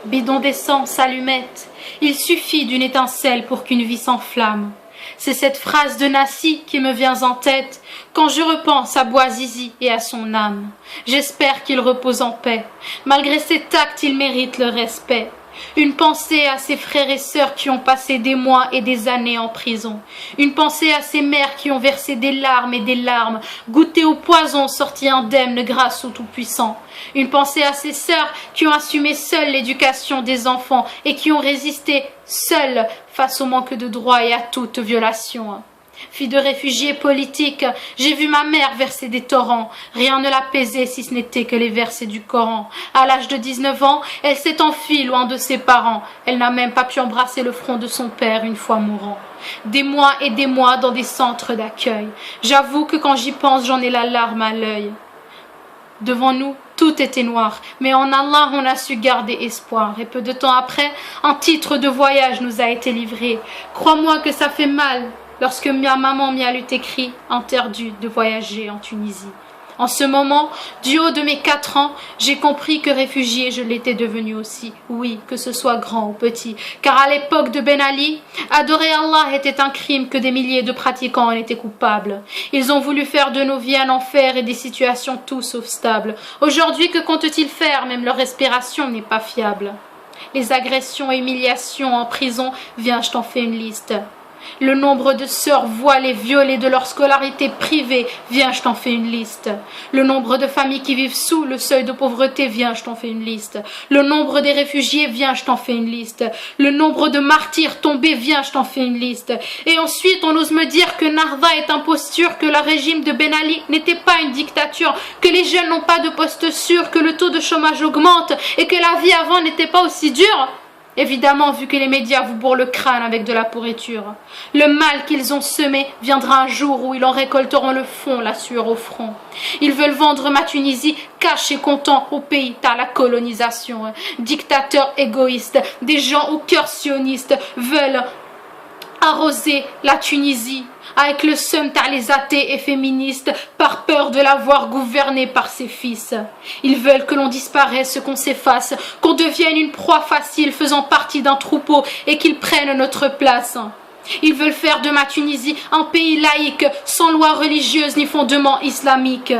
Bidon d'essence, allumette, il suffit d'une étincelle pour qu'une vie s'enflamme. C'est cette phrase de Nassi qui me vient en tête quand je repense à Bouazizi et à son âme. J'espère qu'il repose en paix. Malgré ses actes, il mérite le respect. Une pensée à ses frères et sœurs qui ont passé des mois et des années en prison. Une pensée à ces mères qui ont versé des larmes et des larmes, goûté au poison, sorti indemnes grâce au Tout-Puissant. Une pensée à ces sœurs qui ont assumé seules l'éducation des enfants et qui ont résisté seules face au manque de droits et à toute violation. Fille de réfugiés politiques, j'ai vu ma mère verser des torrents. Rien ne l'apaisait si ce n'était que les versets du Coran. À l'âge de 19 ans, elle s'est enfuie loin de ses parents. Elle n'a même pas pu embrasser le front de son père une fois mourant. Des mois et des mois dans des centres d'accueil. J'avoue que quand j'y pense, j'en ai la larme à l'œil. Devant nous, tout était noir, mais en Allah, on a su garder espoir. Et peu de temps après, un titre de voyage nous a été livré. Crois-moi que ça fait mal lorsque ma maman m'y a écrit « Interdit de voyager en Tunisie ». En ce moment, du haut de mes 4 ans, j'ai compris que réfugié, je l'étais devenu aussi. Oui, que ce soit grand ou petit. Car à l'époque de Ben Ali, adorer Allah était un crime que des milliers de pratiquants en étaient coupables. Ils ont voulu faire de nos vies un enfer et des situations tout sauf stables. Aujourd'hui, que comptent-ils faire? Même leur respiration n'est pas fiable. Les agressions et humiliations en prison, viens, je t'en fais une liste. Le nombre de sœurs voilées violées de leur scolarité privée, viens, je t'en fais une liste. Le nombre de familles qui vivent sous le seuil de pauvreté, viens, je t'en fais une liste. Le nombre des réfugiés, viens, je t'en fais une liste. Le nombre de martyrs tombés, viens, je t'en fais une liste. Et ensuite, on ose me dire que Narva est imposture, que le régime de Ben Ali n'était pas une dictature, que les jeunes n'ont pas de poste sûr, que le taux de chômage augmente et que la vie avant n'était pas aussi dure. Évidemment, vu que les médias vous bourrent le crâne avec de la pourriture. Le mal qu'ils ont semé viendra un jour où ils en récolteront le fond, la sueur au front. Ils veulent vendre ma Tunisie, cash et content au pays par la colonisation. Dictateurs égoïstes, des gens au cœur sioniste veulent arroser la Tunisie avec le seum t'as les athées et féministes par peur de la voir gouvernée par ses fils. Ils veulent que l'on disparaisse, qu'on s'efface, qu'on devienne une proie facile faisant partie d'un troupeau et qu'ils prennent notre place. Ils veulent faire de ma Tunisie un pays laïque, sans loi religieuse ni fondement islamique.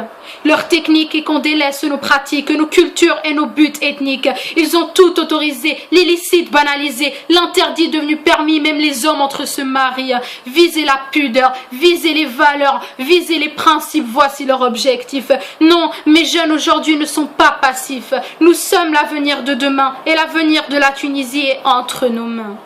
Leur technique est qu'on délaisse nos pratiques, nos cultures et nos buts ethniques. Ils ont tout autorisé, l'illicite banalisé, l'interdit devenu permis, même les hommes entre se marient. Viser la pudeur, viser les valeurs, viser les principes, voici leur objectif. Non, mes jeunes aujourd'hui ne sont pas passifs. Nous sommes l'avenir de demain et l'avenir de la Tunisie est entre nos mains.